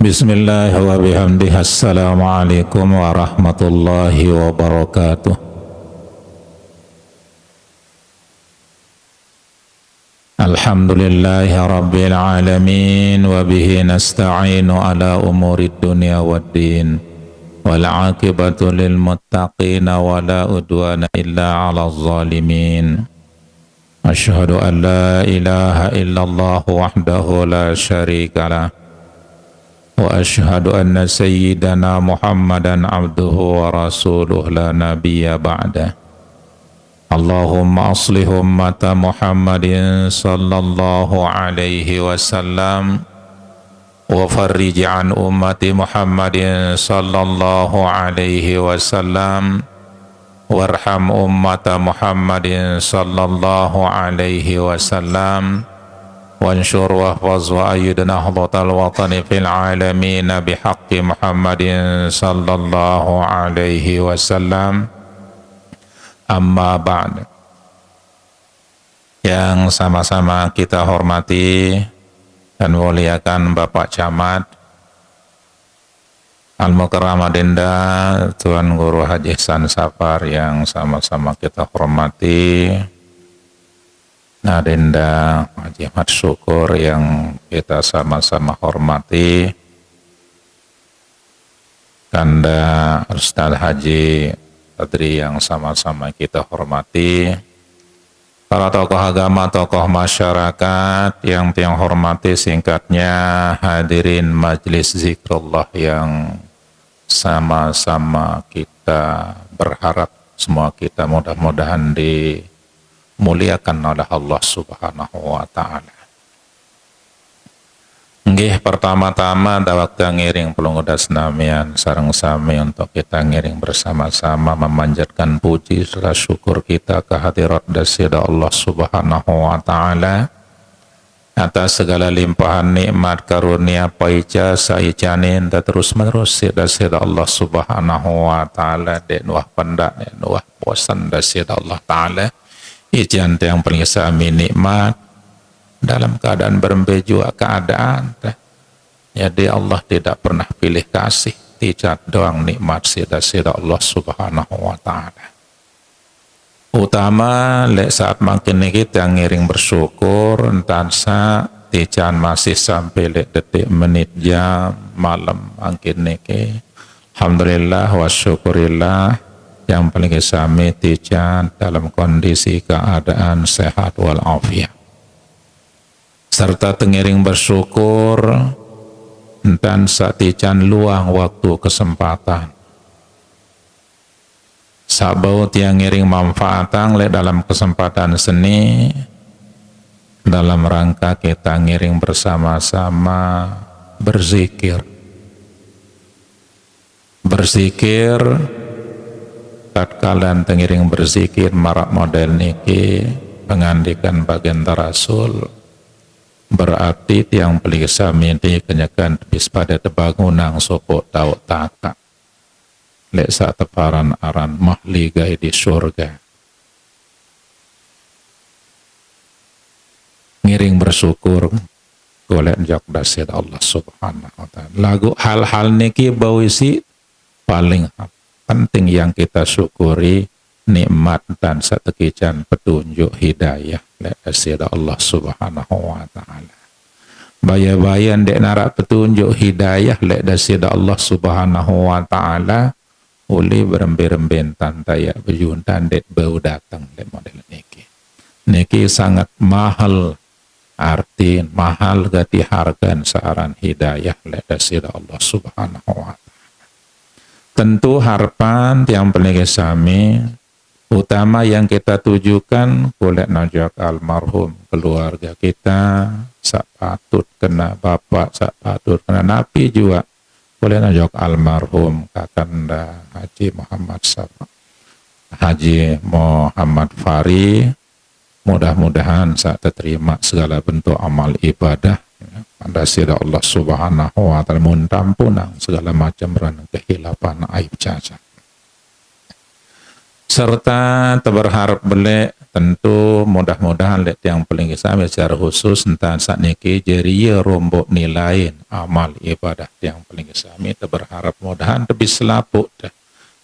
Bismillah wa bihamdihi. Assalamualaikum warahmatullahi wabarakatuh. Alhamdulillahi rabbil alamin wa bihi nasta'inu ala umurid dunya waddin wal aqibatu lil muttaqina wa la udwana illa 'alal zalimin. Asyhadu an la ilaha illallah wahdahu la syarika lah wa asyhadu anna sayyidana Muhammadan abduhu wa rasuluh la nabiyya ba'dah. Allahumma aslih ummata Muhammadin sallallahu alaihi wasallam wa farrij an ummati Muhammadin sallallahu alaihi wasallam warham ummata Muhammadin sallallahu alaihi wasallam wansyur wahfaz wa ayyid nahdlatal watani fil alamin bihaqqi Muhammadin sallallahu alaihi wasallam. Amma ba'd. Yang sama-sama kita hormati dan muliakan Bapak Camat Al-Mukarram Adinda, Tuan Guru Haji Ihsan Safar yang sama-sama kita hormati, Adinda Haji Ahmad Syukur yang kita sama-sama hormati, Kanda Ustaz Haji Adri yang sama-sama kita hormati, para tokoh agama, tokoh masyarakat yang tiang hormati, singkatnya hadirin majelis zikrullah yang sama-sama kita berharap semua kita mudah-mudahan dimuliakan oleh Allah Subhanahu wa ta'ala. Nggih, pertama-tama dawak ngiring pelungguda senamian sareng sami untuk kita ngiring bersama-sama memanjatkan puji serta syukur kita kehadirat dasida Allah Subhanahu wa ta'ala atas segala limpahan nikmat karunia paica saicanin dan terus menerus dasida Allah Subhanahu wa ta'ala den wah pendak den wah bosan dasida Allah ta'ala ijan yang paling sami nikmat dalam keadaan berembejua keadaan. Jadi Allah tidak pernah pilih kasih, tidak doang nikmat sida-sida Allah Subhanahu wa ta'ala. Utama lek saat makin kita ngiring bersyukur entansa tijan masih sampai lek detik menit jam malam makin niki. Alhamdulillah wa syukurillah yang paling sami tijan dalam kondisi keadaan sehat walafiat. Serta tengiring bersyukur dan satican luang waktu kesempatan sabau tiang ngiring manfaatan le dalam kesempatan seni dalam rangka kita ngiring bersama-sama berzikir tatkala tengiring berzikir marak model niki pengandikan baginda Rasul berarti tiang pelisa mindi kenyakan bis pada tebangunang sopok tau taka lek saat teparan aran mahli gai di surga ngiring bersyukur golek jak dasid Allah Subhanahu wa ta'ala. Lagu hal-hal niki bawisi paling penting yang kita syukuri nikmat dan setekijan petunjuk hidayah lek dasid Allah Subhanahu wa ta'ala. Baya-bayan dek narak petunjuk hidayah lek dasid Allah Subhanahu wa ta'ala uli berembe-remben tantaya bejuntan dek bau datang lek model niki sangat mahal arti mahal gati hargan searan hidayah lek dasid Allah Subhanahu wa ta'ala. Tentu harapan yang paling sami utama yang kita tujukan boleh najak almarhum keluarga kita, sak patut kena bapak, sak patut kena napi juga boleh najak almarhum kakanda Haji Muhammad Safa, Haji Muhammad Fari, mudah-mudahan sak terima segala bentuk amal ibadah pada sida Allah Subhanahu wa ta'ala muntampunang segala macam ran kehilapan aib cacat. serta berharap belek tentu mudah-mudahan lek yang paling sami secara khusus entan saat niki jeria rombok nilai amal ibadah yang paling sami berharap mudahan lebih selaput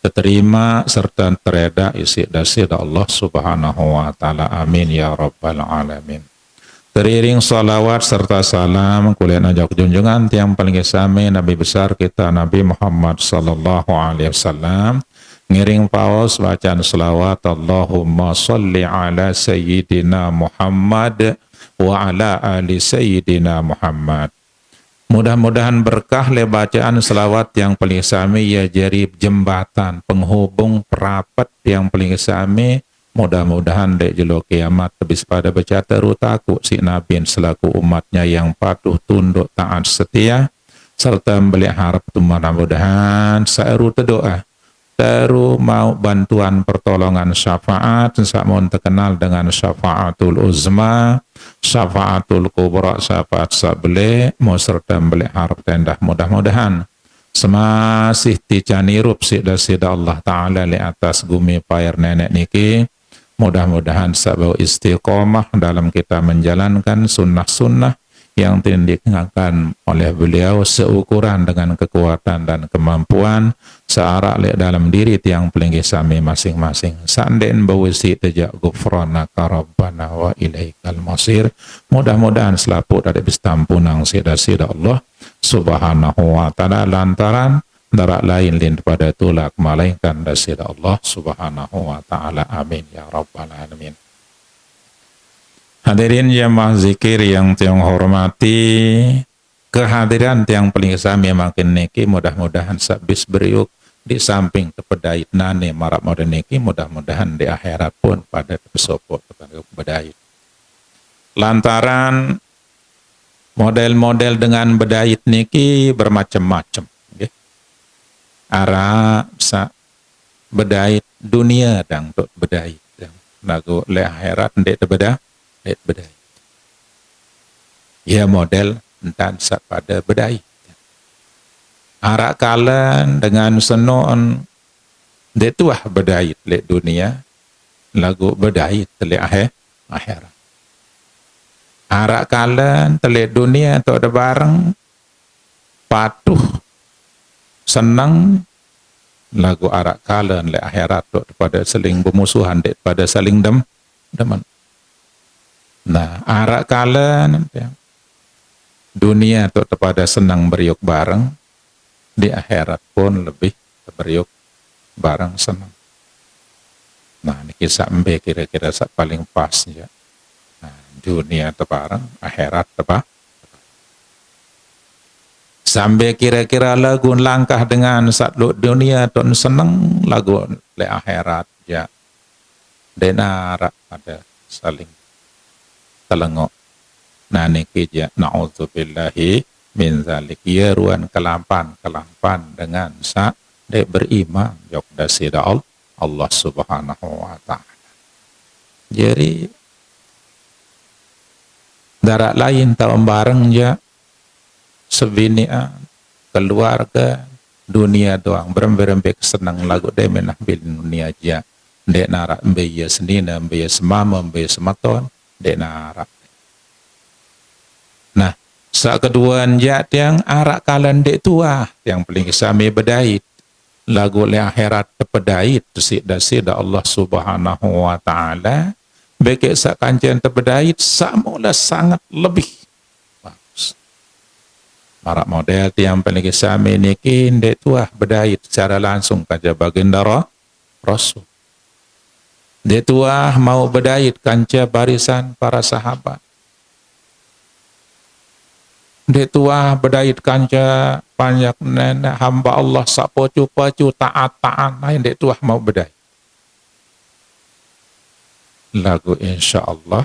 terima serta tereda isi dasi Allah subhanahu wa ta'ala amin ya rabbal alamin. Teriring salawat serta salam kuliah najak junjungan tiang paling sami Nabi besar kita Nabi Muhammad sallallahu alaihi wasallam. Ngiring paus bacaan selawat Allahumma salli ala sayyidina Muhammad wa ala ali sayyidina Muhammad. Mudah-mudahan berkah le bacaan selawat yang paling sami ya jadi jembatan penghubung perapat yang paling sami. Mudah-mudahan dek jelo kiamat habis pada baca terutaku si Nabi selaku umatnya yang patuh tunduk taat setia serta beli harap tu mudah-mudahan saeru doa teru mau bantuan pertolongan syafaat sakmon terkenal dengan syafaatul uzma syafaatul kubra syafaat sabele mau serta beli harap tendah mudah-mudahan semasih ticanirup sida Allah Ta'ala li atas gumi pair nenek niki mudah-mudahan sabau istiqomah dalam kita menjalankan sunnah-sunnah yang tindikan oleh beliau seukuran dengan kekuatan dan kemampuan searak lek dalam diri tiang pelinggi sami masing-masing sanden bawisi tejak gufranaka rabbana wa ilaikal masir. Mudah-mudahan selaput dari bistampunang sida-sida Allah subhanahu wa ta'ala lantaran darak lain lin pada tulak malaikan dasida Allah subhanahu wa ta'ala amin ya rabbal alamin. Hadirin jamaah zikir yang tiang hormati, kehadiran tiang paling sami makin niki mudah-mudahan sabis beriuk di samping tepedait nane marak modern niki mudah-mudahan di akhirat pun pada pesopok bedait. Lantaran model-model dengan bedait niki bermacam-macam. Okay? Ara sa bedait dunia dan untuk bedait. Lagu le akhirat ndek tebeda bedai. Ya model entan pada bedai. Arak kalan dengan senon detuah bedai le dunia lagu bedai le akhirat. Arak kalan tele dunia atau ada bareng patuh senang lagu arak kalan le akhirat pada saling bermusuhan pada saling deman. Nah, arak kala dunia tu pada senang beriuk bareng, di akhirat pun lebih beriuk bareng senang. Nah, ini kisah embe kira-kira paling pas ya. Nah, dunia tu bareng, akhirat apa? Sampai kira-kira lagu langkah dengan saat dunia tu senang lagu le akhirat ya. Denara ada saling telengok. Nah niki ja na'udzubillahi min zalik ya ruan kelampan dengan sa de beriman yok dasida Allah subhanahu wa ta'ala. Jadi darat lain tahu bareng ja sebinian keluarga dunia doang berembek senang lagu de menah bil dunia ja de nara mbe senina mbe semama mbe sematon dek narak. Nah, saat keduaan jat yang arak kalan dek tua yang paling sami bedait lagu le akhirat tepedait sida Allah subhanahu wa ta'ala bekek sak kancen tepedait samula sangat lebih bagus. Marak model yang paling sami niki dek tua bedait secara langsung kaja baginda Rasul. Dia tua mau berdait kanca barisan para sahabat. Dia tua berdait kanca banyak nenek hamba Allah sak pocu-pocu taat-taat lain dia tua mau berdait. Lagu insyaallah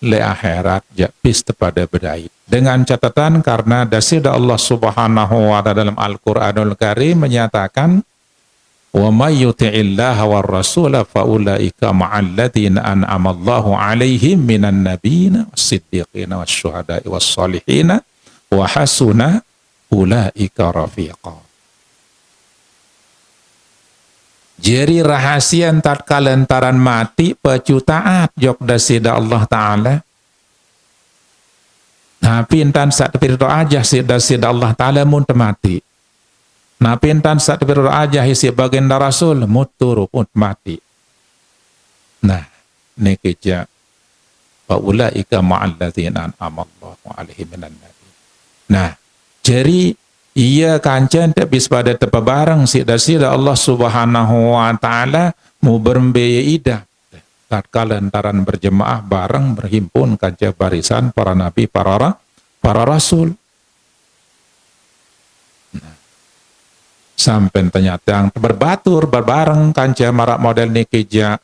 le akhirat japis kepada berdait. Dengan catatan karena dasida Allah subhanahu wa ta'ala dalam Al-Quranul Karim menyatakan wa may yuti'illaha war rasula fa ulaika ma'al ladzina an'ama Allahu 'alaihim minan nabiyina was-siddiqina wasyuhada'i was-salihina wa hasuna ulaika rafiqa. Jadi rahasia tatkala entaran mati pecutaan jok dasida Allah Ta'ala. Tapi entan saat pirdo aja dasida Allah Ta'ala mun mati. Napi entan saat pirdo aja isi baginda Rasul muturu pun mati. Nah, nekija faulaika ma'alladzina an'ama Allahu 'alaihim minan nabi. Nah, jadi ia kancen tak bis pada tepa barang sida Allah Subhanahu wa taala mu bermbaya ida tatkala antaran berjemaah bareng berhimpun kanca barisan para nabi para rasul. Nah, sampai ternyata yang berbatur berbareng kanca marak model nikija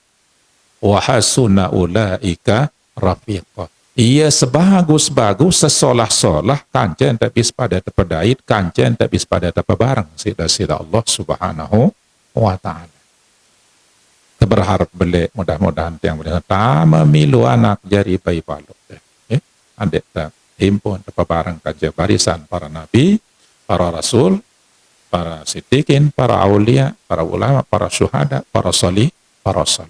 wa hasuna ulaika rafiqa. Ia sebagus-bagus sesolah-solah kancen tak bis pada tepedait kancen tak bis pada tepebarang sida Allah Subhanahu wa taala. Berharap beli mudah-mudahan yang berkata memilu anak jari bayi balok adik tak himpun tepebarang kancen barisan para nabi, para rasul, para siddiqin, para aulia, para ulama, para syuhada, para salih, para salih.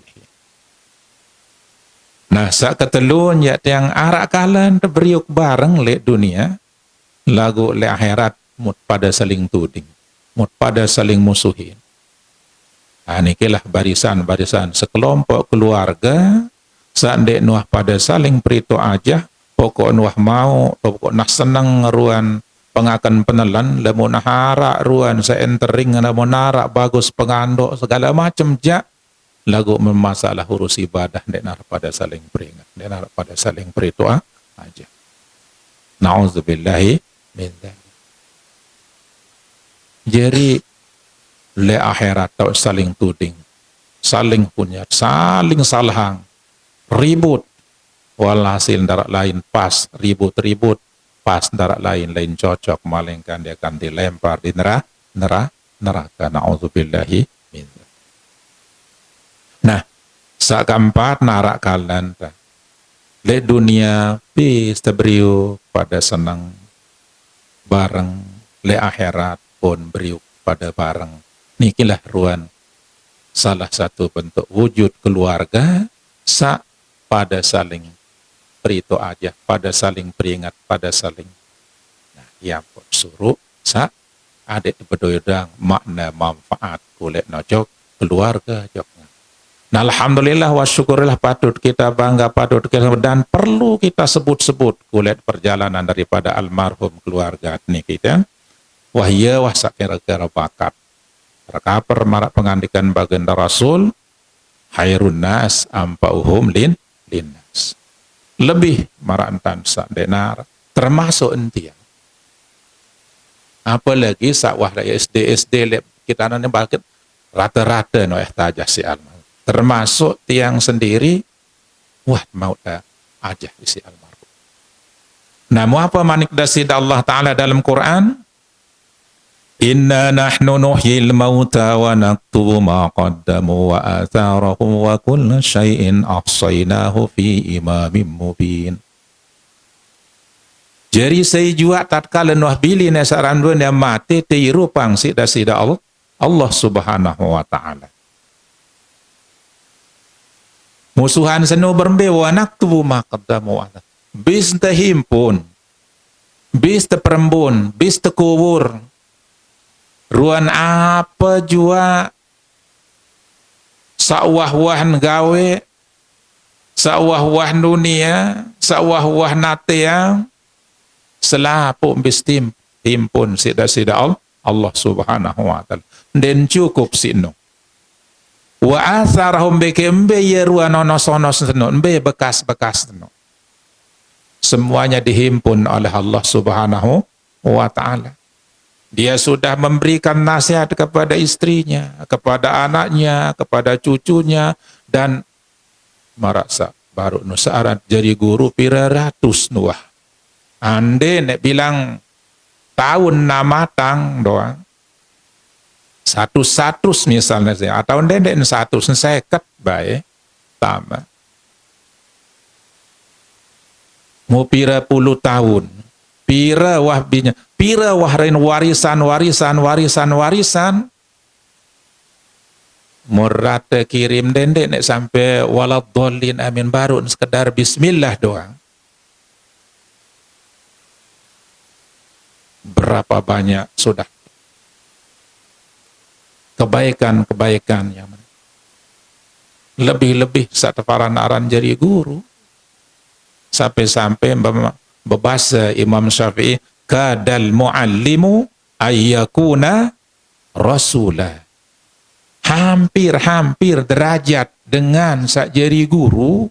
Nah, saat ketelun ya yang arak kalan beriuk bareng le dunia, lagu le akhirat mut pada saling tuding, mut pada saling musuhin. Nah, inilah barisan-barisan sekelompok keluarga, saat dek nuah pada saling perito aja, pokok nuah mau, pokok nak senang ruan pengakan penelan, lemun harak ruan seentering, lemun harak bagus pengandok segala macam jak. Lagu memasalah urus ibadah denar pada saling peringat, denar pada saling berdoa aja. Nauzubillahi min dzalik. Jadi le akhirat tau saling tuding, saling punya, saling salahang, ribut. Walhasil darat lain pas ribut-ribut, pas darat lain cocok, malingkan dia akan dilempar di neraka. Nauzubillahi min dzalik. Nah, saat keempat narak kalan le dunia bis tebriu pada senang bareng, le akhirat pun beriuk pada bareng. Nikilah ruan salah satu bentuk wujud keluarga sa pada saling perito aja, pada saling peringat, pada saling. Nah, yang pun suruh sa adik bedoyodang makna manfaat kulit nojok keluarga jok. Nah, alhamdulillah wa syukurillah patut kita bangga, patut kita dan perlu kita sebut-sebut kulit perjalanan daripada almarhum keluarga ini kita. Wahya wah sakira-kira bakat. Rakaper marak pengandikan baginda Rasul, hairun nas ampauhum linnas. Lebih marak entan sak denar termasuk entia. Apalagi sak wah SD kita nanti bakit rata-rata no tahajah si almarhum. Termasuk tiang sendiri, wah mau aja isi almarhum. Namun apa manik dasid Allah Ta'ala dalam Quran? Inna nahnu nuhyil mauta wa naktubu ma qaddamu wa atharahum wa kulla syai'in ahsaynahu fi imamin mubin. Jadi saya juga tatkala nuh bili nasaran dunia mati tiru pangsi dasida Allah Subhanahu wa Ta'ala. Musuhan senu bermbe wanak tubuh makadamu ala. Bis tehimpun, bis teperembun, bis tekubur. Ruan apa jua sawah-wah gawe, sawah-wah dunia, sawah-wah natea, selapu bis timpun sida-sida Allah Subhanahu wa Ta'ala. Dan cukup sino. Wa atharahum bekembe yeruan nono-sono seno, mbe bekas-bekas seno. Semuanya dihimpun oleh Allah Subhanahu wa Ta'ala. Dia sudah memberikan nasihat kepada istrinya, kepada anaknya, kepada cucunya, dan merasa baru nusarat jadi guru pira ratus nuah. Ande nek bilang tahun namatang doang. Satu misalnya saya, atau ndek satu seket baik, tambah. Mau pira puluh tahun, pira wahbinya, pira wahrin warisan, Murata kirim dendek nek sampai waladhdallin amin baru sekedar bismillah doang. Berapa banyak sudah kebaikan-kebaikan yang lebih-lebih satu paranaran jadi guru. Sampai-sampai berbahasa Imam Syafi'i, kadal muallimu ayyakuna rasulah. Hampir-hampir derajat dengan sak jari guru,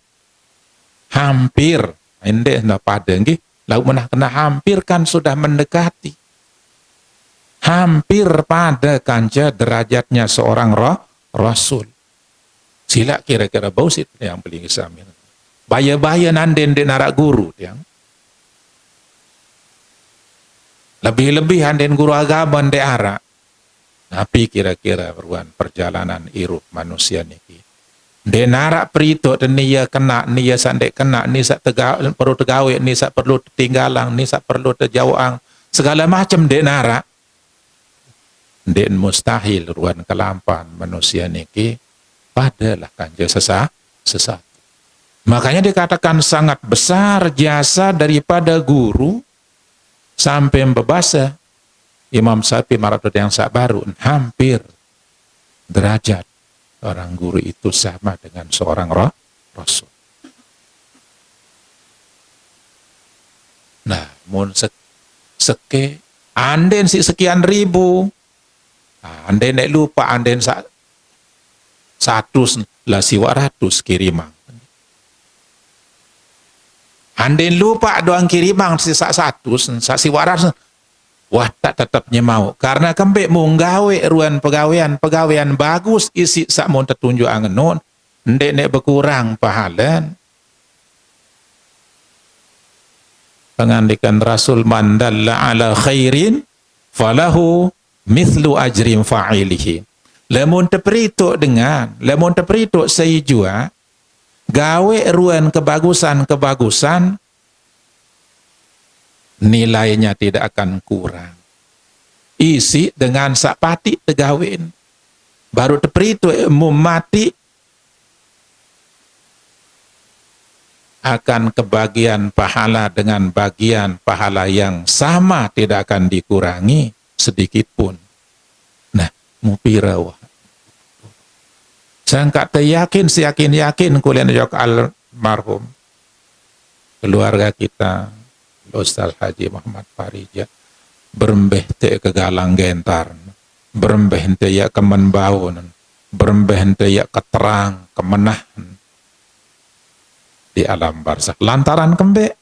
hampir endek na pada nggih, lalu menah kena hampir kan sudah mendekati. Hampir pada kanca derajatnya seorang rasul. Sila kira-kira bausit yang paling isamin. Baya-baya nanden de narak guru yang lebih-lebih anden guru agama de arak. Tapi kira-kira beruan perjalanan irup manusia niki. De narak perito dan niya kena, niya sandek kena, ni sak perlu tegawe, ni sak perlu tinggalang, ni sak perlu terjauang, segala macam de narak. Den mustahil ruan kelampan manusia niki padalah kanja sesat. Makanya dikatakan sangat besar jasa daripada guru sampai membahasa Imam Syafi'i maratut yang sak baru hampir derajat orang guru itu sama dengan seorang rasul. Nah, mun seke anden si sekian ribu, anden nek lupa anden satu lah siwa ratus kirimang. Anden lupa doang kirimang sisa satu, si waras, wah tak tetapnya mau. Karena kembek menggawe ruan pegawaian bagus isi sak mau tertunjuk angenon, ndek nek berkurang pahalan. Pengandikan Rasul man dalla ala khairin falahu mithlu ajrim fa'ilihi. Lamun terperituk dengan, lamun terperituk seijua, gawe ruan kebagusan nilainya tidak akan kurang. Isi dengan sakpati tegawin baru tepritu mati akan kebagian pahala dengan bagian pahala yang sama, tidak akan dikurangi sedikit pun. Nah, mupirawah saya enggak teryakin, yakin kuliah jok almarhum keluarga kita Ustaz Haji Muhammad Farija berembeh te ke galang gentar, berembeh te ya kemen baun, berembeh te ya keterang kemenah di alam barzakh lantaran kembe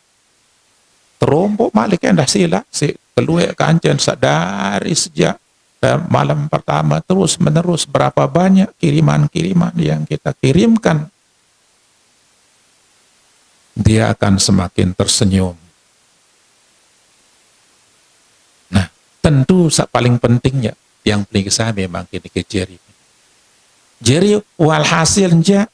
terompok malik endah sila si keluar kancen sadari sejak malam pertama terus menerus berapa banyak kiriman-kiriman yang kita kirimkan, dia akan semakin tersenyum. Nah, tentu paling pentingnya yang paling saya memang kini ke jeri walhasilnya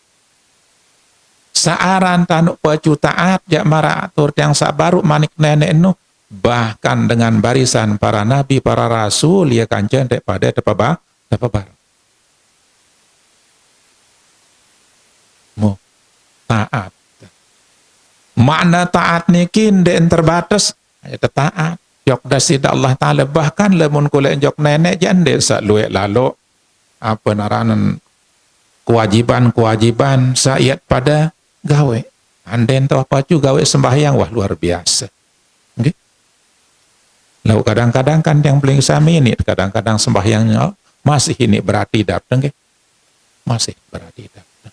saaran tanuk pacu taat jak mara atur yang sabaru manik nenek nu, bahkan dengan barisan para nabi, para rasul, ya kancan daripada tepabar. Mau taat. Makna taat nikin den terbatas, ya taat. Jok dasida Allah Ta'ala, bahkan lemun kulit jok nenek jande sak luek lalu, apa naranan kewajiban saat pada gawe. Anden tu apa juga gawe sembahyang, wah luar biasa. Okay? Lalu kadang-kadang kan yang paling sami ini, kadang-kadang sembahyangnya masih ini berarti datang, masih berarti datang.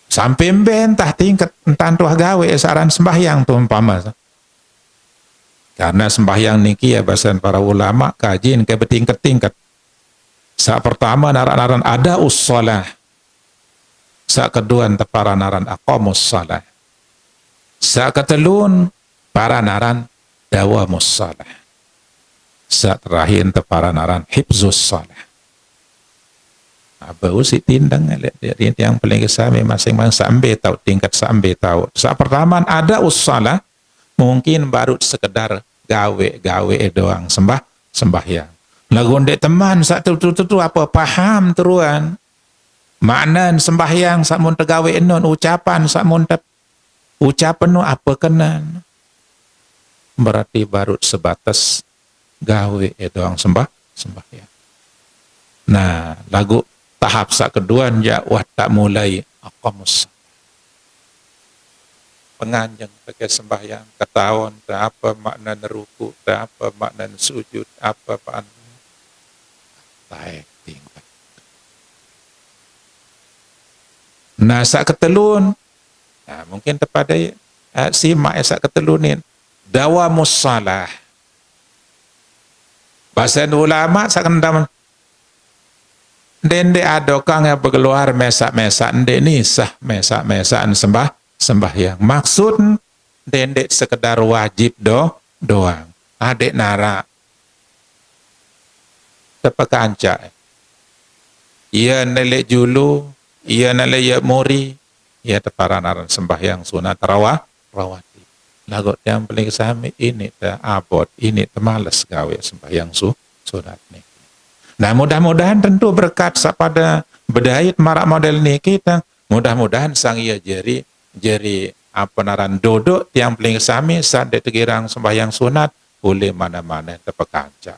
Sampai entah tingkat entah tuh gawe saran sembahyang tuh umpama. Karena sembahyang niki ya bahasan para ulama kajian ke bertingkat-tingkat. Saat pertama naran-naran ada ussalah. Saat kedua para naran aqamus salah. Saat ketelun para naran dawamus salah. Saat terakhir para naran hifzus salah. Apa usi tindang dari yang paling kesami masing-masing sampai tahu tingkat sampai tahu. Saat pertama ada ussalah, mungkin baru sekedar gawe doang sembahyang. Lagu ndek teman sak tu apa paham teruan. Makna sembahyang sak mun tegawe enon ucapan sak mun ucapan nu apa kenan. Berarti baru sebatas gawe doang sembahyang. Nah, lagu tahap sak kedua ya wah tak mulai aqamus penganjang pakai sembahyang ketahuan tak apa makna neruku, tak apa makna sujud, apa apaan baik tingkat. Nah, sak ketelun, nah, mungkin tepada simak sak ketelunin dawamus salah. Bahasa ulama sak kendam dende ada kang yang berkeluar mesak-mesak ndek ni sah mesak-mesakan sembahyang. Maksud dende sekedar wajib doang. Adek nara tepakanca. Ia nelek julu, ia nelek ya muri, ia teparanan sembahyang sunat rawati. Lagot yang paling sami ini ta abot, ini temalas gawe sembahyang sunat ni. Nah, mudah-mudahan tentu berkat pada bedait marak model ni kita, mudah-mudahan sang ia jeri apa naran duduk tiang paling sami saat tegirang sembahyang sunat boleh mana-mana tepekanca.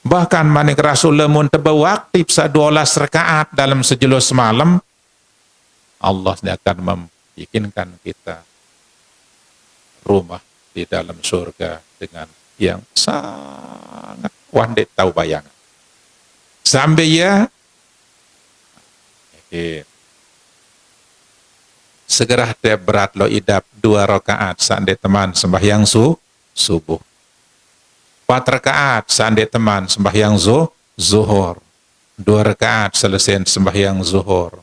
Bahkan manik Rasul lemun tebawaktif sa 12 rakaat dalam sejulus semalam, Allah akan membikinkan kita rumah di dalam surga dengan yang sangat wandit tahu bayangan. Sampai ya segera dia berat lo idap 2 rakaat sande teman sembahyang subuh. 4 rakaat sande teman sembahyang zuhur. 2 rakaat selesai sembahyang zuhur.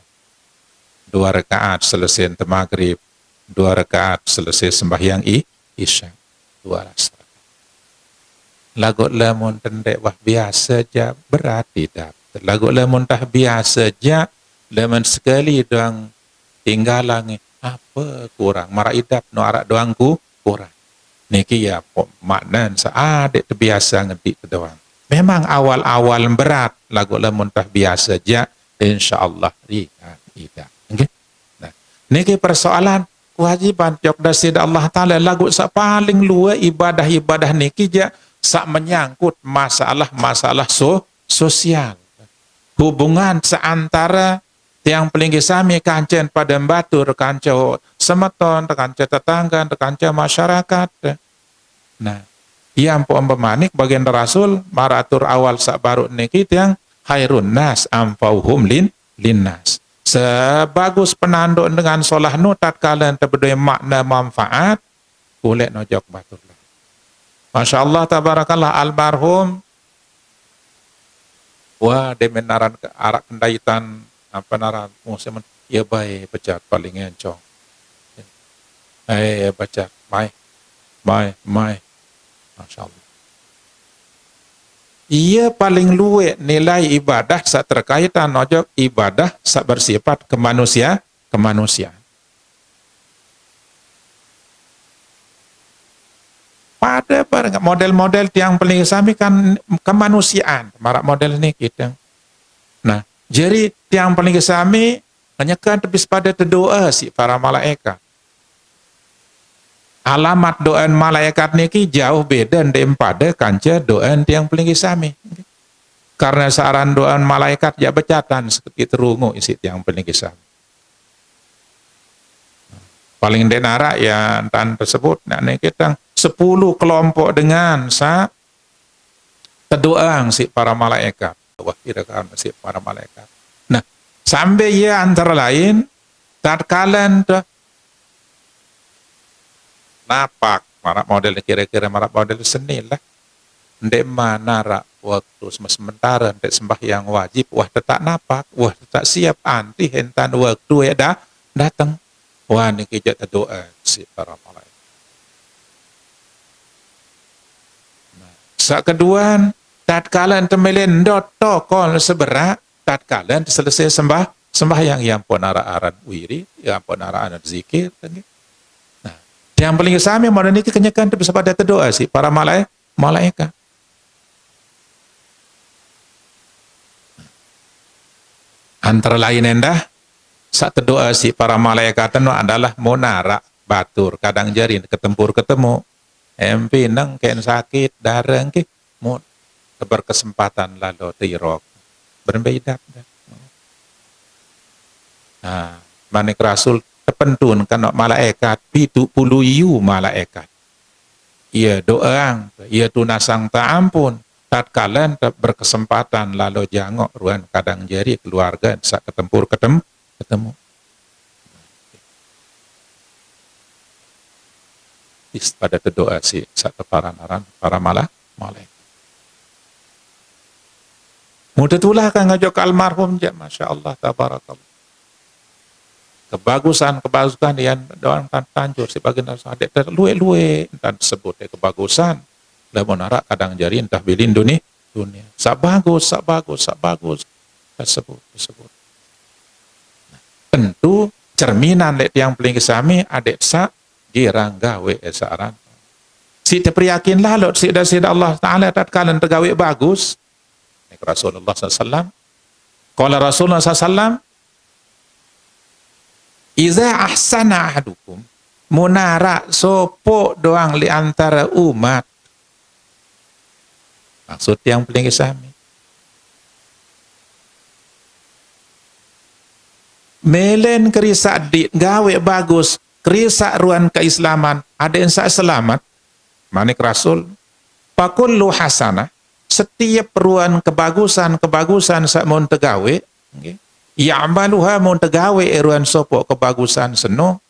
2 rakaat selesai maghrib. 2 rakaat selesai sembahyang isya. 2 rakaat. Lagu lamun tendek wah biasa aja berat tidak. Lagu lamun tah biasa aja lamun sekali doang tinggalan apa kurang mara idap no arak doangku kurang. Niki ya makna seadek terbiasa ngedik doang. Memang awal-awal berat lagu lamun tah biasa aja insyaallah tidak. Okay? Nah, niki persoalan kewajiban jokda sid Allah Taala lagu sak paling luar ibadah-ibadah niki ja sak menyangkut masalah-masalah sosial. Hubungan seantara tiang pelinggi sami kancen pada batur, kanca semeton, kanca tetangga, kanca masyarakat. Nah, yang pemanik bagian Rasul maratur awal sak baru niki tiang khairun nas amfauhum linnas. Sebagus penanduk dengan solah nu tatkala terbedoi makna manfaat, boleh nojok batur. Masya Allah tabarakallah almarhum wah demenaran ke arak kendaitan apa naran musim ya baik pecat paling encong baca mai Masya Allah ia paling luwe nilai ibadah saat terkaitan nojok ibadah saat bersifat kemanusiaan pada model-model yang paling sami kan kemanusiaan marak model ini kita. Nah, jadi yang paling sami hanya kan tepis pada doa si para malaikat. Alamat doa malaikat niki jauh beda daripada kanca doa yang paling sami. Karena saran doa malaikat ya becatan seperti terungu isi yang paling sami. Paling denara ya tan tersebut nah kita 10 kelompok dengan terdoang si para malaikat. Wah, kira-kira si para malaikat. Nah, sampai ya antara lain tatkala napak marak model kira-kira marak model seni lah. Ndek mana rak waktu sementara ndek sembahyang wajib wah tetap napak, wah tetap siap anti hentan waktu ya datang. Wah niki jat doa si para malaikat. Sak kedua, tatkala temelen dot tokol seberak, tatkala selesai sembahyang yang ponara aran wiri, yang ponara aran zikir. Nah, yang paling sami modern ini kenyakan bisa pada doa sih para malaikat. Antara lain endah, saat doa si para malaikat itu adalah monara batur, kadang jari ketempur ketemu, empi nang ken sakit, darang ke, mau berkesempatan lalu tirok, berbeda. Nah, manik Rasul terpentun kan malaikat, pitu puluh yu malaikat. Ia doang, ia tunasang tak ampun. Tatkala berkesempatan lalu jangok ruan kadang jari keluarga saat ketempur ketemu. Pada doa si satu para naran para malaikat. Mudah tulah kan ngajak almarhum je, masya Allah tabarakallah. Kebagusan yang doang tanjur si bagian adik terlue dan sebut kebagusan. Lah monara kadang jari entah bilin dunia. Sak bagus tersebut. Nah, tentu cerminan lek yang paling kesami adik sak girang gawe esaran. Si terpriyakin lah si Allah Ta'ala tatkala tergawe bagus. Nek Rasulullah SAW. Qala Rasulullah SAW. Iza ahsana ahadukum. Munara sopo doang li antara umat. Maksud yang paling kesami. Melen kerisa di gawe bagus, kerisa ruan keislaman, ada yang selamat. Manik Rasul, pakullu hasanah, setiap ruan kebagusan sak mon tegawe, okay. Ya'maluha mon tegawe ruan sopo kebagusan seno,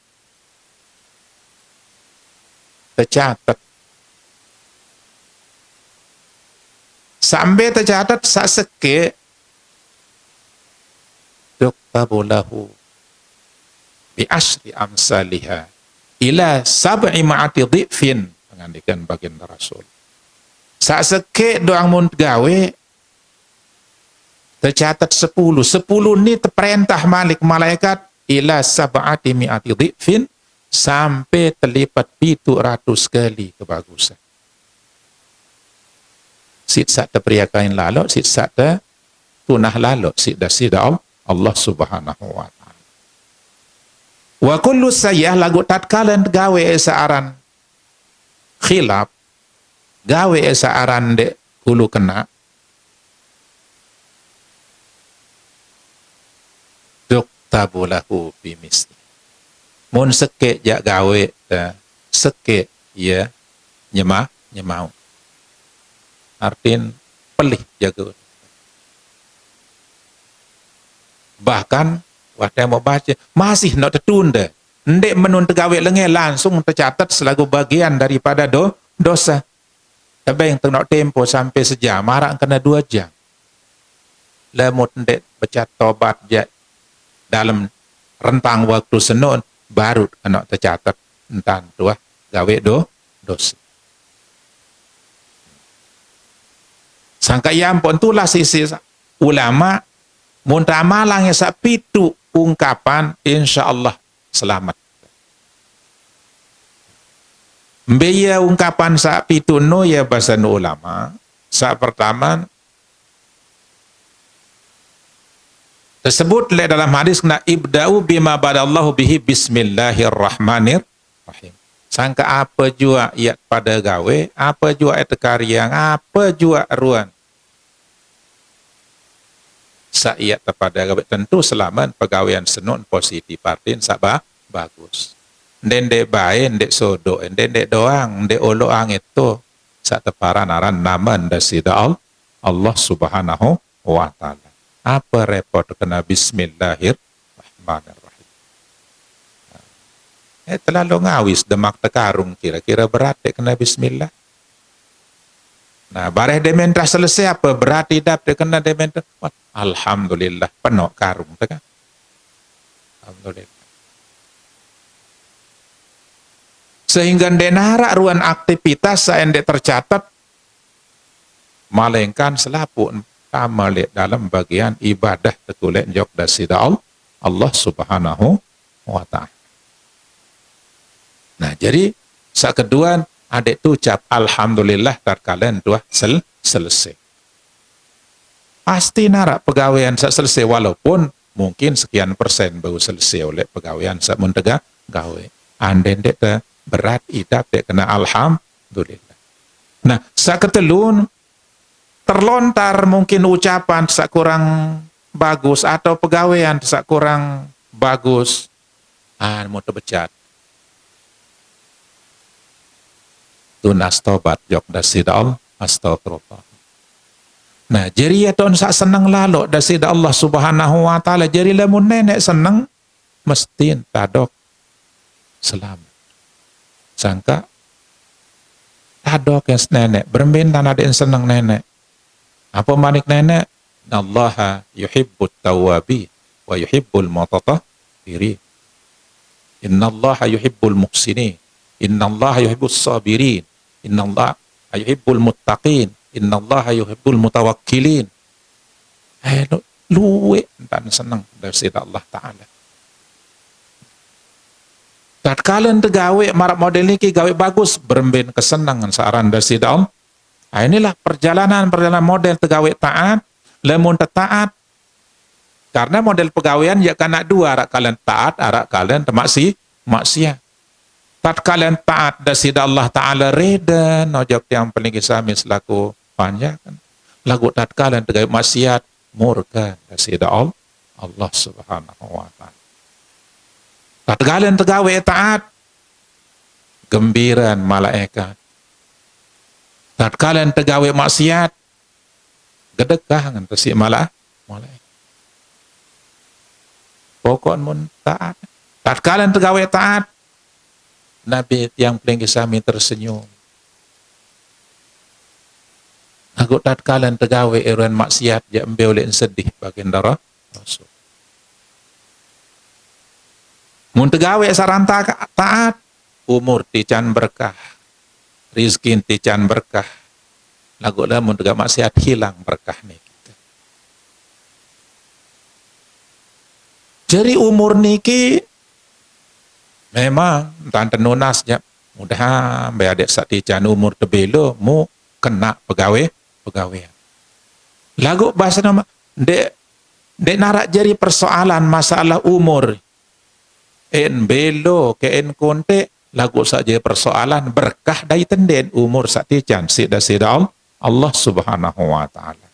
tercatat. Sampai tercatat saseke yuktabu lahu bi asri amsalihha ila sab'i ma'ati dhifin, mengandikan bagian Rasul. Saseke doang mun gawe tercatat 10 ni terperintah malik malaikat ila sab'ati mi'ati dhifin, sampai terlipat 700 kali kebagusan. Sit sak terpriakain lalu, sit sak tunah lalu, sit sida Allah Subhanahu wa ta'ala. Wa kullu sayyah lagu tatkala gawe esaaran khilaf, gawe esaaran de hulu kena, yuktabu lahu bimisli. Mun seke jak gawe, seke ya nyemau. Artin pelih jaga. Bahkan waktu mau baca masih nak tertunda, ndek menun tegawe lenge langsung tercatat selagu bagian daripada dosa. Tapi yang tengok tempo sampai sejam, marak kena 2 jam. Lemut ndek baca tobat je dalam rentang waktu senun baru kena tercatat entan tuah gawe dosa. Sangka yang pun itulah sisi ulama muntamalangnya sak pitu ungkapan insyaallah selamat. Mbaya ungkapan sak pitu no ya bahasa ulama. Sak pertama tersebut le dalam hadis kena ibda'u bima badallahu bihi bismillahirrahmanirrahim. Sangka apa jua ia pada gawe, apa jua itu karyang, apa jua ruan. Saiyat pada gawe tentu selamat pegawaian senun positif artin sabah bagus. Ndek bae, ndek sodo, ndek doang, ndek oloang itu sak tepara naran naman dasida Allah Subhanahu wa ta'ala. Apa repot kena bismillahirrahmanirrahim. Terlalu ngawis demak tekarung kira-kira berat kena bismillah. Nah, bareh dementah selesai apa berarti dapat kena dementah. Alhamdulillah penuh karung kan. Alhamdulillah. Sehingga denara ruan aktivitas yang tercatat malengkan selapu kamalik dalam bagian ibadah tertulis jok dasida Allah Subhanahu wa ta'ala. Nah, jadi saat kedua adik tu ucap alhamdulillah terkalian tuah selesai. Pasti narak pegawaian selesai walaupun mungkin sekian persen baru selesai oleh pegawaian sak mentega gawe. Anden dek berat idap dek kena alhamdulillah. Nah, sak ketelun terlontar mungkin ucapan sak kurang bagus atau pegawaian sak kurang bagus. Mau terbecat. Tunas tobat jok dasidal astagfirullah. Nah, jadi ya tuan sak senang lalu dasida Allah Subhanahu wa taala, jadi lamun nenek senang mesti tadok selamat. Sangka tadok yang nenek bermin tanah ada yang senang nenek. Apa manik nenek? Allaha yuhibbut tawwabi wa yuhibbul mutatahhirin. Innallaha yuhibbul muhsinin. Innallaha yuhibbus sabirin. Innallaha yuhibbul muttaqin. Innallaha yuhibbul mutawakkilin. Luwe dan senang dari sida Allah Ta'ala. Tatkala gawe marak model niki gawe bagus berembin kesenangan saran dari sida Allah. Inilah perjalanan model tegawe taat, lemun taat. Karena model pegawaian ya kana dua, arak kalian taat, arak kalian maksiat. Tatkala taat dari sida Allah Ta'ala reda, nojok yang paling kisami selaku panjakan. Lagu tatkala tegawe maksiat murka dari sida Allah Subhanahu wa Ta'ala. Tatkala tegawe taat gembiran malaikat. Tatkala tegawe maksiat gedegahan tersi malaikat. Pokok mun taat. Tatkala tegawe taat Nabi yang paling kisami tersenyum. Aku tatkala tegawe iruan maksiat ja embe oleh sedih baginda Rasul. Mun tegawe saranta taat, umur tican berkah, rizki tican berkah. Lagu lah mun tegawe maksiat hilang berkah nih. Jadi umur niki memang tante nunasnya mudah be adik sak tican umur tebelo mu kena pegawaian. Lagu bahasa nama dek narak jadi persoalan masalah umur. En belo ke en konte lagu saja persoalan berkah dari tenden umur sak tican sida Allah Subhanahu wa Ta'ala.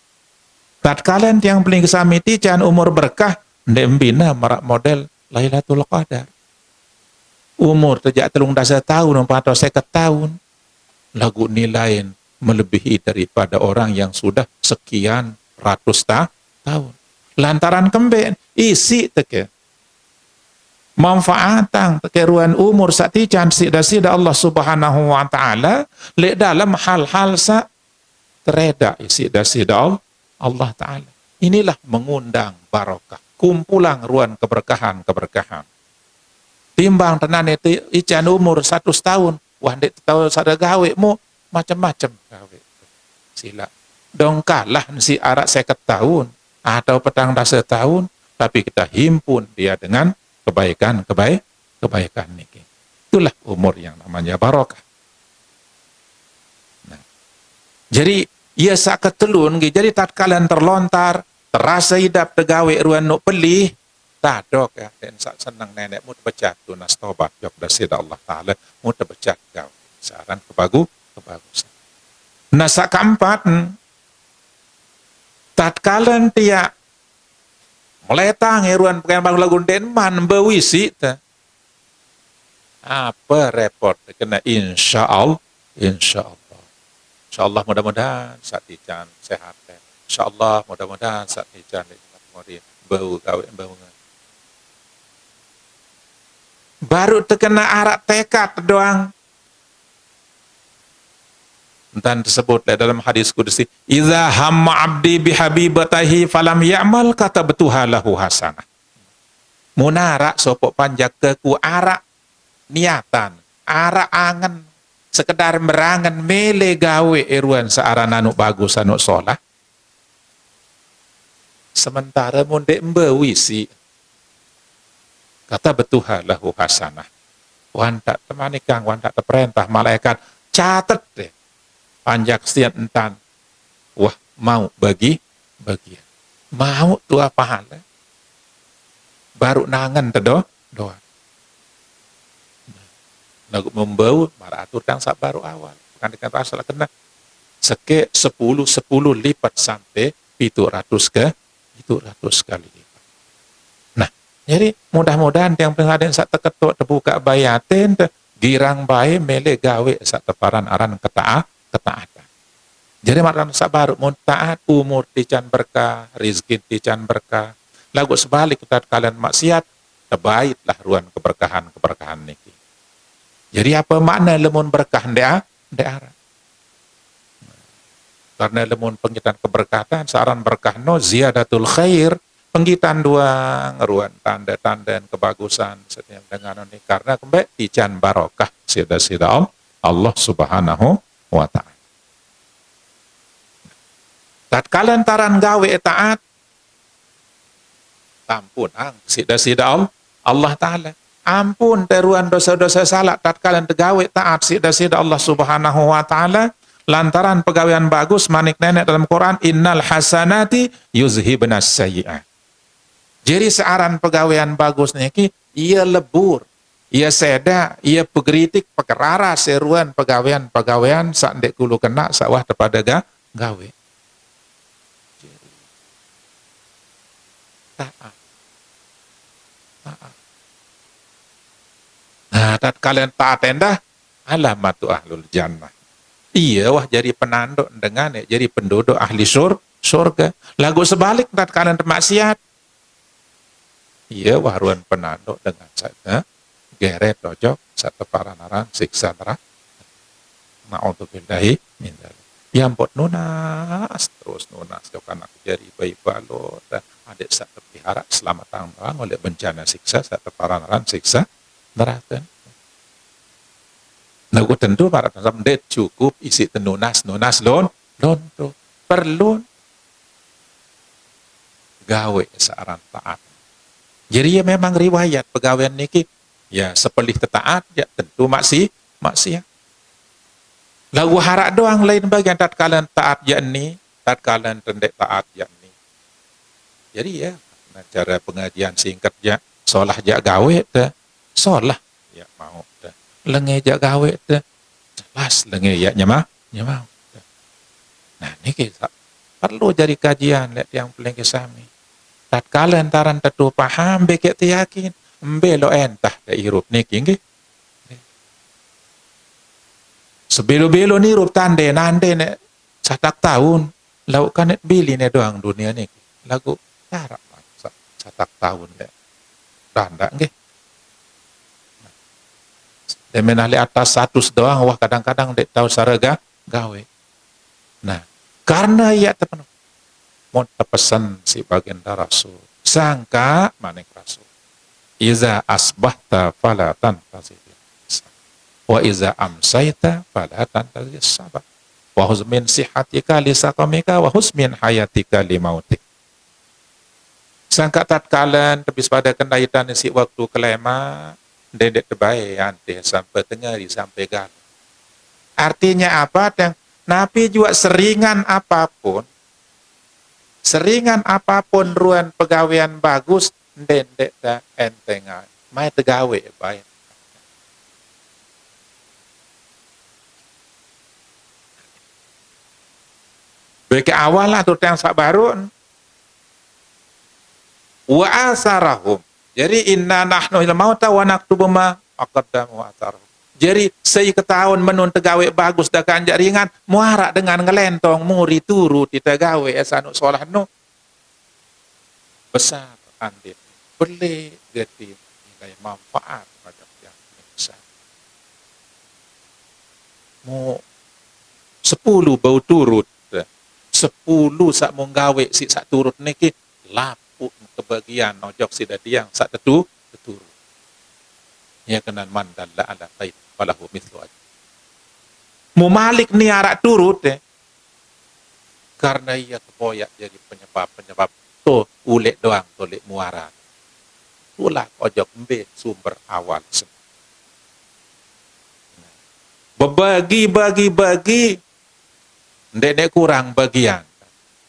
Tatkala yang paling kesami tican umur berkah ndek mbina marak model Lailatul Qadar. Umur terjak 13 tahun 50 tahun lagu nilai melebihi daripada orang yang sudah sekian ratus tahun. Lantaran kemben isi teke manfaatan keruan umur satican sida Allah Subhanahu wa Ta'ala le dalam hal-hal sa tereda sida Allah Ta'ala. Inilah mengundang barokah, kumpulan ruan keberkahan. Timbang tenan itu ican umur 100 tahun, wah dek tahu sada gawe mu macam-macam gawe. Sila dong kalah si arak 50 tahun atau petang dasa tahun, tapi kita himpun dia dengan kebaikan niki. Itulah umur yang namanya barokah. Nah, jadi ia saketelun, jadi tatkalan terlontar, terasa hidup tegawe ruan nuk pelih, tadok ya, dan senang nenek mu terbecat tunas tobat, jok dasida Allah Ta'ala, mu terbecat gawe, saran kebagusan. Nah, keempat, tatkalan tiak meletang heruan pengen bangun lagu denman bewisi apa repot kena insya Allah mudah-mudahan saat ican sehat insya Allah mudah-mudahan saat ican bau gawe bau baru terkena arak tekad doang. Dan tersebut dalam hadis qudsi, "Idza hamma 'abdi bihabibatihi falam ya'mal katabtuha lahu hasanah." Munara sopok panjak keku arak niatan, arak angen sekedar merangan mele gawe iruan searan anu bagus anu solah. Sementara munde mbewisi katabtuha lahu hasanah. Wan tak temani kang, wan tak perintah malaikat catet deh. Panjak siat entan, wah mau bagian, mau tua pahala. baru nangan tedo doa. Lagu membau marah atur dan sak baru awal. Kan dikata asal kena seke 10 lipat sampai 700 kali lipat. Nah, jadi mudah-mudahan yang pengaden sak teketuk terbuka bayaten girang bae mele gawe sak teparan aran ketaatan. Jadi maran sak baru mun taat umur tican berkah, rizki tican berkah. Lagu sebalik kita kalian maksiat tebaitlah ruan keberkahan niki. Jadi apa makna lemun berkah ndek arah? Karena lemun penggitan keberkatan, saran berkah no ziyadatul khair, penggitan dua ngeruan tanda-tanda kebagusan setiap dengan ini karena kembali tijan barokah sida Allah Subhanahu wa ta'ala. Tatkala taran gawe taat ampun sida Allah taala. Ampun teruan dosa-dosa salah tatkala tegawe taat sida Allah Subhanahu wa taala lantaran pegawaian bagus manik nenek dalam Quran innal hasanati yuzhibnas sayyi'at. Jadi searan pegawaian bagus niki ia lebur, ia seda, ia pegeritik pekerara seruan pegawaian sak ndek kulu kena sawah tepada gawe. Taat. Nah, kalian taat endah alamatu ahlul jannah. Iya wah jadi penanduk dengan jadi penduduk ahli surga. Lagu sebalik kalian maksiat. Iya wah ruan penanduk dengan saya geret dojok satu paranaran siksa neraka. Na'udzubillahi min dzalik. Ya ampun nunas terus nunas anak jadi bayi balot adik satu pihara selamat tanggung oleh bencana siksa satu paranaran siksa neraka. Nah, tentu para teman cukup isi tenunas lon tuh perlu gawe searan taat. Jadi ya memang riwayat pegawaian niki ya sepelih taat ya tentu maksiat. Lagu harak doang lain bagian tatkala taat yakni tatkala tendek taat yakni. Jadi ya cara pengajian singkat ya solah jak gawe teh solah ya mau teh lenge jak gawe teh jelas lenge ya nyamau. Nah niki perlu jadi kajian lihat yang paling kesami. Tatkala antaran tetu paham bekek yakin mbelo entah da irup niki nggih. Sebelo-belo ni rup tande nande nek satak tahun lau kanet bili ne doang dunia niki. Lagu tarak satak tahun nek tanda nggih. Demen ahli atas 100 doang wah kadang-kadang dek tahu saraga gawe. Nah, karena ia tepenuh mau tepesan si baginda Rasul. Sangka manik Rasul. Iza asbahta fala tantazir. Wa iza amsayta fala tantazir sabah. Wa husmin sihatika li saqamika wa husmin hayatika li mautik. Sangka tatkalan tebis pada kendaitan si waktu kelema dedek terbaik ante sampai tengah sampai gal. Artinya apa? Nabi juga seringan apapun ruan pegawaian bagus dedek ta entengan. Mai tegawe baik. Bagi awal lah tuh yang sak baru wa asarahum. Jadi inna nahnu il mauta wa naktubu ma aqaddamu wa atharahum. Jadi saya ketahuan menun tegawe bagus dah kanjak ringan muarak dengan ngelentong muri turu di tegawe esanu solah nu besar andil beli gede nilai manfaat pada yang besar. Mau 10 bau turut 10 sak menggawe si sak turut niki lapu kebagian nojok si dadiang sak tetu turut. Ya kenan mandalla ala khair falahu mithlu ajr. Mumalik ni arak turut karena ia kepoyak jadi penyebab to ulek doang tolek muara. Itulah ojok mbe sumber awal semua. Bagi ndek kurang bagian.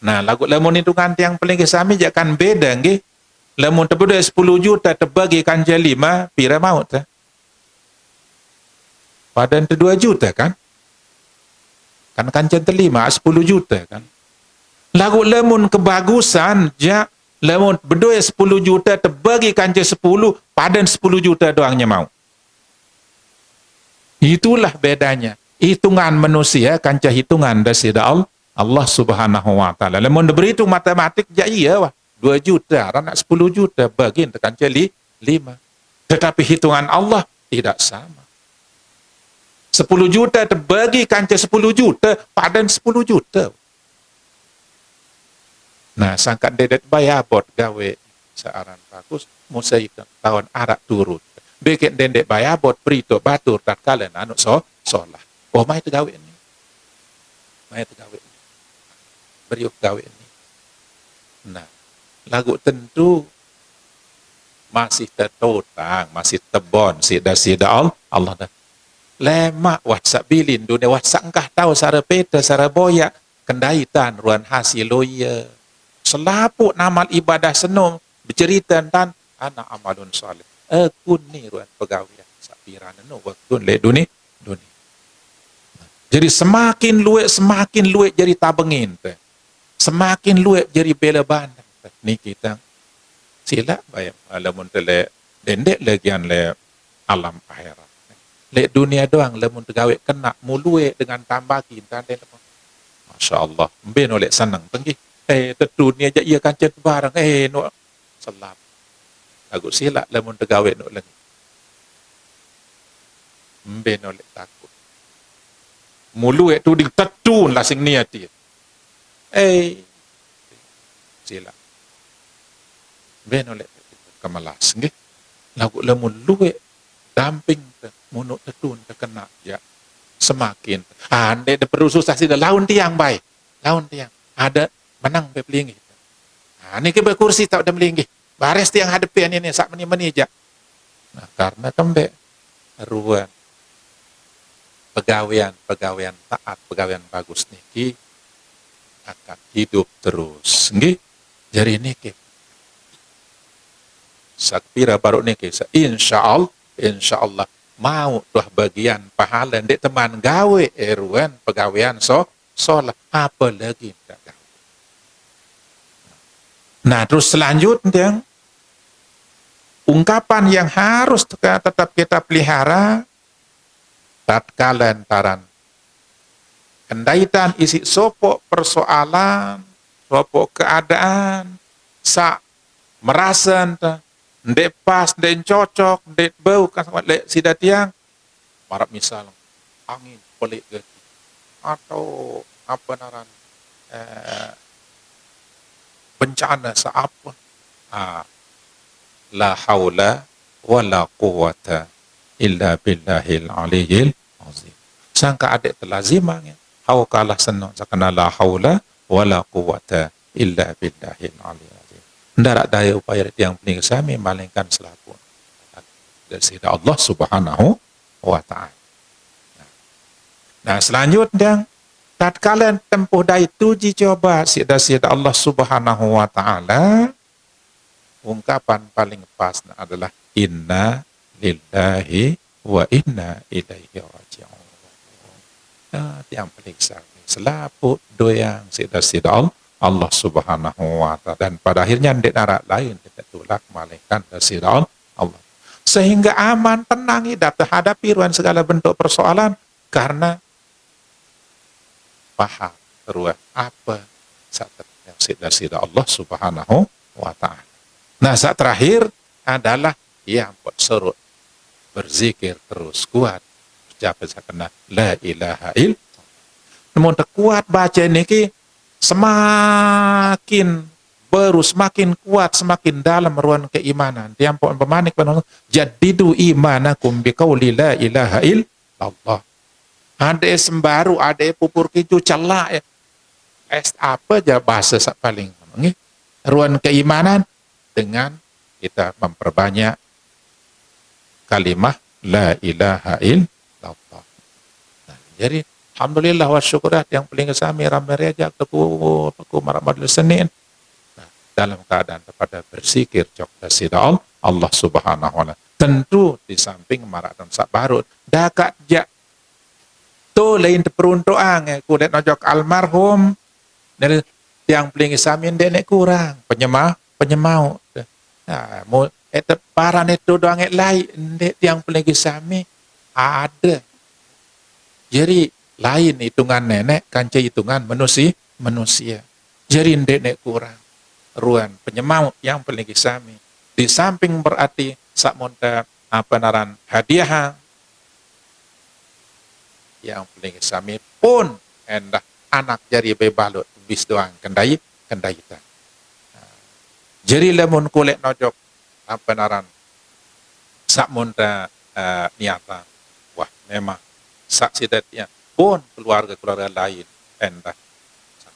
Nah, lagu lamun hitungan tiang paling kesami jangan beda nggih. Lamun terpedai 10 juta terbagikan je 5, pira maut ta? Padan tu 2 juta kan? Kan kancan terlima 10 juta kan? Lagu lamun kebagusan ja lamun berdua 10 juta terbagikan je 10, padan 10 juta doangnya mau. Itulah bedanya. Hitungan manusia kanca hitungan dasida Allah Subhanahu wa taala. Lamun berhitung matematik ja iya wah. 2 juta, nak 10 juta bagian tekan je 5. Tetapi hitungan Allah tidak sama. 10 juta terbagi kanca 10 juta, padan 10 juta. Nah, sangkat dedet bayar bot gawe searan bagus, musai tahun arak turut. Bikin dendek bayar bot perito batur tak kalian anu solah. Oh, mai tu gawe ni. Mai tu gawe ni. Beriuk gawe ni. Nah, lagu tentu masih tertotang, masih tebon, sida Allah dah. Lemak WhatsApp bilin dunia WhatsApp engkah tahu sara peta sara boyak kendaitan ruan hasil loya. Selaput namal ibadah senum bercerita tentang anak amalun salih. Kun ni ruan pegawai sapiran no waktu le dunia. Jadi semakin luek jadi tabengin teh. Semakin luek jadi bela bandang. Ni kita sila bayam alamun tele dendek legian le alam akhirat. Le dunia doang lamun tegawe kena mulue dengan tambahin tanda Masya Allah. Mben oleh senang tenggi. Dunia aja ia kancet barang. No selap. Lagu sila lamun tegawe no lagi. Mben oleh takut. Mulue tu di tetun lah sing niati. Sila. Mben oleh kemalas nggih. Lagu lamun luwe damping munuk tetun terkena ya semakin ande perlu susah sih laun tiang baik laun tiang ada menang be pelinggi ini ke kursi tak ada melinggi bares tiang hadapian ini sak meni aja. Nah karena kembe ruan pegawaian taat pegawaian bagus niki akan hidup terus nggih jadi niki sakpira baru niki insya Allah mau tuh bagian pahala dek teman gawe eruan pegawaian sholat apa lagi tidak gawe. Nah terus selanjutnya ungkapan yang harus tetap kita pelihara tatkala antaran kendaitan isi sopok persoalan sopok keadaan sa merasa ndek pas, ndek cocok, ndek bau kan sama lek sida tiang. Marap misal angin pelik gitu. Atau apa naran bencana seapa. La haula wala quwata illa billahil aliyyil azim. Sangka adik telazimanya. Hau kalah senang sakana la haula wala quwata illa billahil aliyyil azim. Ndarak daya upaya yang pening sami malingkan selapun dari sida Allah Subhanahu wa taala. Nah, selanjutnya tatkala tempuh daya tuji coba sida Allah Subhanahu wa taala ungkapan paling pas adalah inna lillahi wa inna ilaihi raji'un. Yang paling sami selaput doyang sida Allah Subhanahu wa taala dan pada akhirnya ndek narak lain tidak tulak malaikat dasir Allah sehingga aman tenang hidup terhadapi ruan segala bentuk persoalan karena paham ruan apa saat dasir Allah Subhanahu wa taala. Nah saat terakhir adalah yang surut berzikir terus kuat ucap sakana la ilaha illallah. Namun kuat baca niki semakin semakin kuat, semakin dalam ruang keimanan. Tiampun pemanik penolong, jadidu imanakum biqauli la ilaha illallah. Ada sembaru, ada pupur kicu celak ya. Apa aja bahasa paling ruang keimanan dengan kita memperbanyak kalimah la ilaha illallah. Nah, jadi alhamdulillah wa syukurat yang paling kesami ramai rejak teku marah madul Senin. Nah, dalam keadaan pada berzikir jok dasida Allah subhanahu wa ta'ala. Tentu di samping marak dan sak barut dakat jak to lain peruntukan kulit nojok almarhum dari tiang pelingi samin denek kurang penyemau nah mau paran itu doang lain dek tiang pelingi sami ada jadi lain hitungan nenek kanca hitungan manusia jadi denek kurang ruan penyemau yang pelingi sami di samping berarti sak monta naran hadiah yang paling sami pun endah anak jari bebalot bis doang kendai ta. Jadi lemun kulit nojok naran sak monta niata wah memang sak sidatnya pun keluarga lain endah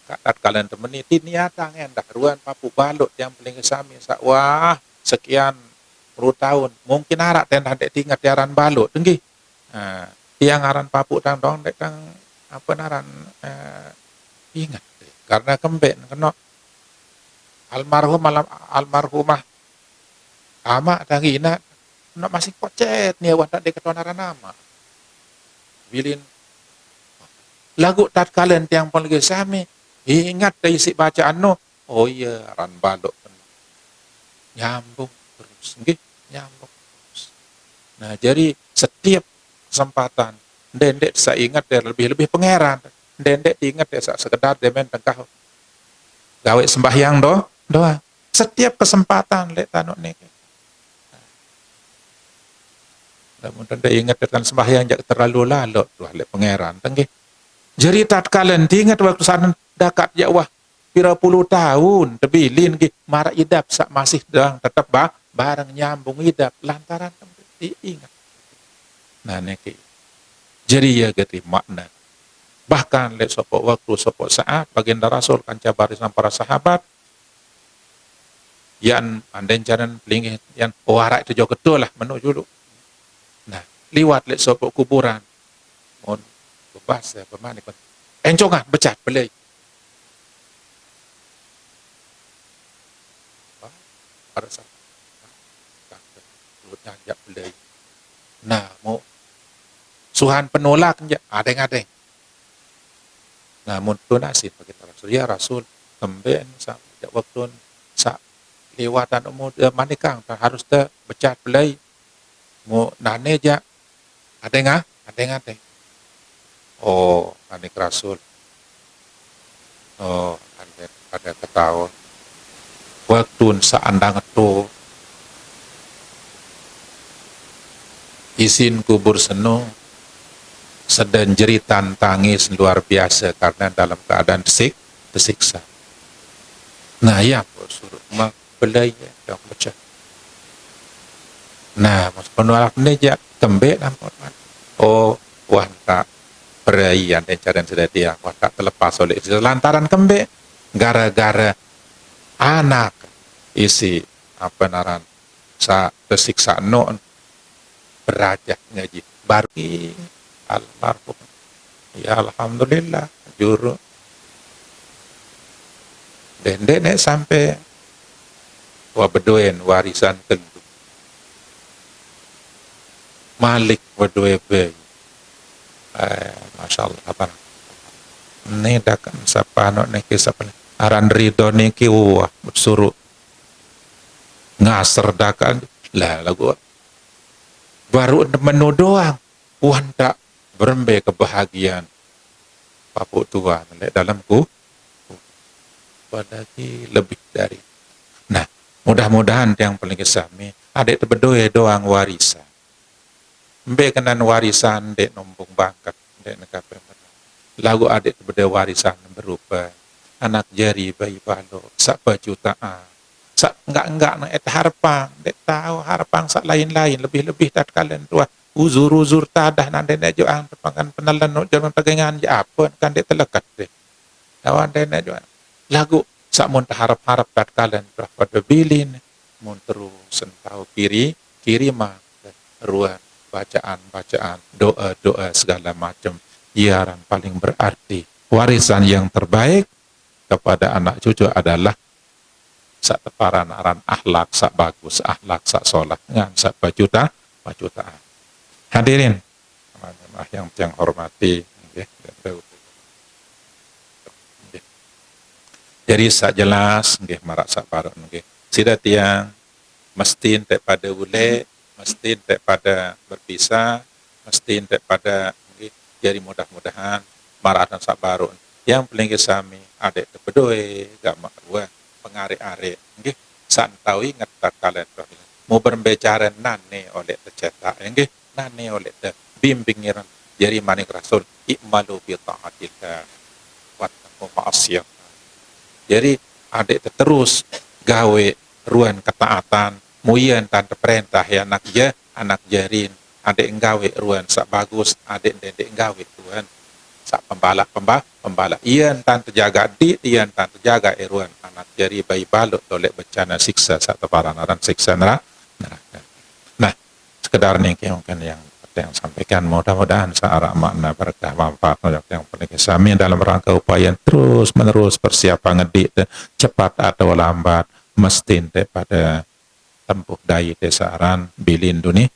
sakat kalian temeni ti niata endah ruan papu balot yang paling sami sak wah sekian puluh tahun mungkin arak tendah dek tingkat tiaran balot tinggi yang aran papuk tang dong dek tang naran ingat deh. Karena kembek kena almarhumah ama tangi ina masih pocet nih wah tak deketonaran nama bilin lagu tat kalian tiang pun lagi sami ingat dari isi bacaan no oh iya aran balok nyambung terus nggih nyambung terus. Nah jadi setiap kesempatan dendek saya ingat dia lebih pangeran dendek ingat dia sekedar demen tengkah gawe sembahyang doa setiap kesempatan lek tanuk niki namun dendek ingat dengan sembahyang jak terlalu lalot tuh lek pangeran tenggih jadi tatkala ingat waktu sana dakat ya wah pira puluh tahun tebilin ki marak idap sak masih dang tetap bareng nyambung idap lantaran ingat. Nah niki jadi ya gati makna bahkan lek sopok waktu sopok saat baginda Rasul kanca barisan para sahabat yang anden jalan pelingih yang warak itu jauh betul lah menuju dulu nah liwat lek sopok kuburan mon bebas ya pemanik encongan becat belai pada saat mulutnya belai nah mau suhan penolak adeng-adeng. Namun tu nasib bagi Rasul ya Rasul kemben sampai waktu sak lewatan umur manikang harus te becat belai mau nane ja adeng oh anik Rasul oh ada ketahuan waktu seandang itu isin kubur seno sedang jeritan tangis luar biasa karena dalam keadaan tersiksa. Nah ya suruh mak belai yang baca. Nah mas penolak ni jak kembek nampak. Oh wah tak perayaan dan cadan sudah dia wah tak terlepas oleh lantaran kembek gara-gara anak isi naran sa tersiksa no berajak ngaji baru almarhum ya alhamdulillah juru dendek nek sampai wa bedoen warisan kedua Malik bedoe be Masya Allah apa ini dakan sapa no niki sapa aran ridho niki wah suruh ngaser dakan lah lagu baru menu doang puan tak berembe kebahagiaan papuk tua melek dalamku padaki lebih dari nah mudah-mudahan yang paling kesami adik terbedoe doang warisan mbe kenan warisan dek nombong bangkat dek nekape lagu adik terbedoe warisan berupa anak jari bayi balo sak jutaan sak enggak na harapang dek tahu harapang sak lain-lain lebih-lebih tatkala tua uzur tadah nan dek joang tepangan penalan no jalan tegangan ya apa kan dek telekat deh lawan dek joang lagu sak mun harap-harap tatkala pada bilin mun terus tahu kirima ruan bacaan doa segala macam yang paling berarti warisan yang terbaik kepada anak cucu adalah sak teparan aran akhlak sak bagus, akhlak sak solah ngan sak bajuta bajutaan. Hadirin yang hormati, nggih. Jadi sak jelas nggih marak sak parut nggih. Sida tiang mesti entek pada ule, mesti entek pada berpisah, mesti entek pada nggih. Jadi mudah-mudahan marak dan sak barun. Yang paling sami adek tebedoe gak makrua pengarek-arek nggih santawi ngetat kalian mau berbicara nane oleh tercetak nggih nane oleh te bimbingiran jadi manik rasul ikmalu bi taatillah wa ma'asiyah. Jadi adek terus gawe ruan ketaatan muyan tante perintah ya anak jarin adek gawe ruan sak bagus adek dendek gawe ruan sak pembalak ian tante jaga ian tante jaga eruan anak jari bayi balut oleh bencana siksa sak teparanaran siksa neraka. Nah sekedar nih mungkin yang sampaikan mudah-mudahan searah makna berkah manfaat yang paling kami dalam rangka upaya terus menerus persiapan ngedik cepat atau lambat mesti pada tempuh daya desaran bilin dunia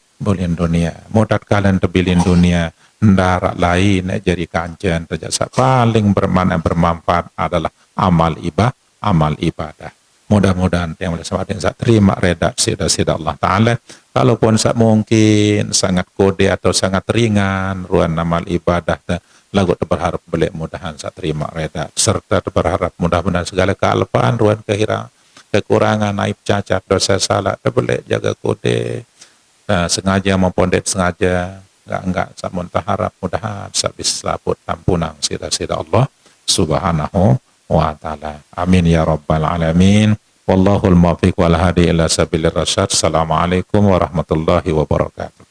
mudah kalian terbilin dunia ndarak lain jadi kancen terjasa paling bermanfaat adalah amal ibadah. Mudah-mudahan yang boleh sama dengan terima reda sida Allah Ta'ala. Kalaupun mungkin sangat kode atau sangat ringan ruan amal ibadah lagu berharap boleh mudahan terima reda serta berharap mudah-mudahan segala kealpaan ruan kekurangan aib cacat dosa salah boleh jaga kode sengaja maupun tidak sengaja enggak samun taharap mudahan sabis laput tampunang sida Allah subhanahu wa ta'ala. Amin ya rabbal alamin. Wallahul muwaffiq wal hadi ila sabilir rasyad. Assalamualaikum warahmatullahi wabarakatuh.